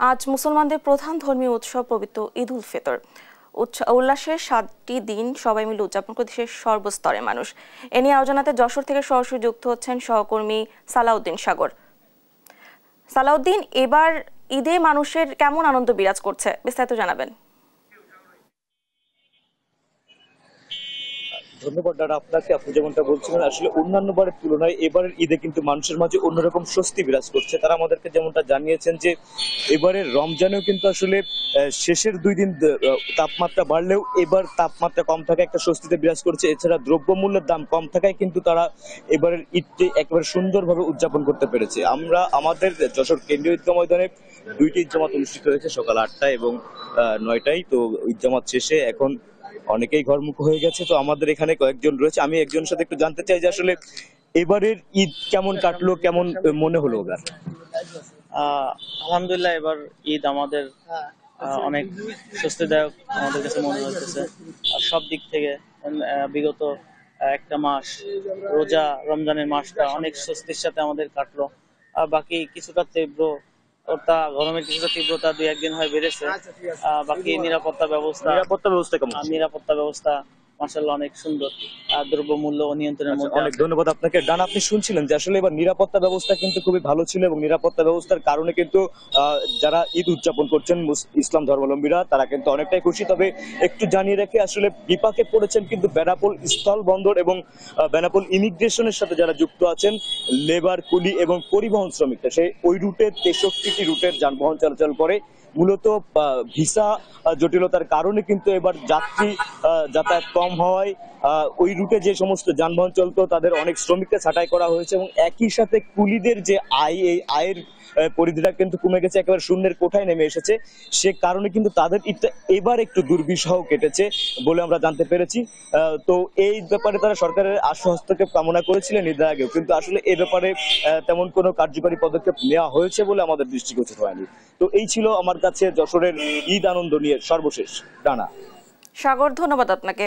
আজ মুসলমানদের প্রধান ধর্মীয় উৎসব পবিত্র ঈদ উল ফিতর। উল্লাসের 7টি দিন সবাই মিলে উদযাপন করে দেশের সর্বস্তরের মানুষ। এ নিয়ে আলোচনাতে যশোর থেকে সরাসরি যুক্ত হচ্ছেন সহকর্মী সালাউদ্দিন সাগর। সালাউদ্দিন, এবার ঈদে মানুষের কেমন আনন্দ বিরাজ করছে, বিস্তারিত জানাবেন। ধন্যবাদ দাদা আপনাকে। আপনি যেমনটা বলছিলেন, আসলে অন্যান্য বারের তুলনায় এবারের ঈদে কিন্তু মানুষের মাঝে অন্যরকম স্বস্তি বিরাজ করছে। তারা আমাদেরকে যেমনটা জানিয়েছেন যে এবারের রমজানেও কিন্তু আসলে শেষের 2 দিন তাপমাত্রা বাড়লেও এবার তাপমাত্রা কম থাকায় একটা স্বস্তিতে বিরাজ করছে। এছাড়া দ্রব্যমূল্যের দাম কম থাকায় কিন্তু তারা এবারের ঈদটি একেবারে সুন্দরভাবে উদযাপন করতে পেরেছে। আমরা আমাদের যশোর কেন্দ্রীয় ঈদগাহ ময়দানে 2টি ঈদ জামাত অনুষ্ঠিত হয়েছে, সকাল 8টায় এবং 9টায়। তো ঈদ জামাত শেষে এখন অনেকেই ঘরমুখ হয়ে গেছে। তো আমাদের এখানে কয়েকজন রয়েছে, আমি একজনের সাথে একটু জানতে চাই যে আসলে এবারের ঈদ কেমন কাটলো, কেমন মনে হলো ওনার? আলহামদুলিল্লাহ, এবার ঈদ আমাদের অনেক স্বস্তিদায়ক আমাদের কাছে মনে হচ্ছে। আর সব দিক থেকে বিগত একটা মাস রোজা রমজানের মাসটা অনেক স্বস্তির সাথে আমাদের কাটলো। আর বাকি কিছুটা গরমের কিছুটা তীব্রতা 2-1 দিন হয় বেড়েছে। বাকি নিরাপত্তা ব্যবস্থা মাশাআল্লাহ অনেক সুন্দর। দ্রব্যমূল্য নিয়ন্ত্রণের মধ্যে। অনেক ধন্যবাদ আপনাকে। ডান, আপনি শুনছিলেন যে আসলে এবার নিরাপত্তা ব্যবস্থা কিন্তু খুবই ভালো ছিল এবং নিরাপত্তা ব্যবস্থার কারণে কিন্তু যারা ঈদ উদযাপন করছেন ইসলাম ধর্মাবলম্বীরা তারা কিন্তু অনেকটাই খুশি। তবে একটু জানিয়ে রেখে আসলে বিপাকে পড়েছেন কিন্তু বেনাপোল স্থল বন্দর এবং বেনাপোল ইমিগ্রেশনের সাথে যারা যুক্ত আছেন, লেবার, কুলি এবং পরিবহন শ্রমিকরা। সেই ওই রুটে 63টি রুটের যানবাহন চলাচল করে। মূলত ভিসা জটিলতার কারণে কিন্তু এবার যাতায়াত কম হওয়ায় ওই রুটে যে সমস্ত যানবাহন চলতো তাদের অনেক শ্রমিককে ছাঁটাই করা হয়েছে এবং একই সাথে কুলিদের যে এই আয়ের পরিধিটা কিন্তু কমে গেছে, একেবারে শূন্যের কোঠায় নেমে এসেছে। সে কারণে কিন্তু তাদের ঈদটা এবার একটু দুর্বিষহ কেটেছে বলে আমরা জানতে পেরেছি। তো এই ব্যাপারে তারা সরকারের আশু হস্তক্ষেপ কামনা করেছিলেন ঈদের আগেও, কিন্তু আসলে এ ব্যাপারে তেমন কোনো কার্যকরী পদক্ষেপ নেওয়া হয়েছে বলে আমাদের দৃষ্টিগোচর হয়নি। তো এই ছিল আমার কাছে যশোরের ঈদ আনন্দ নিয়ে সর্বশেষ। ডানা সাগর, ধন্যবাদ আপনাকে।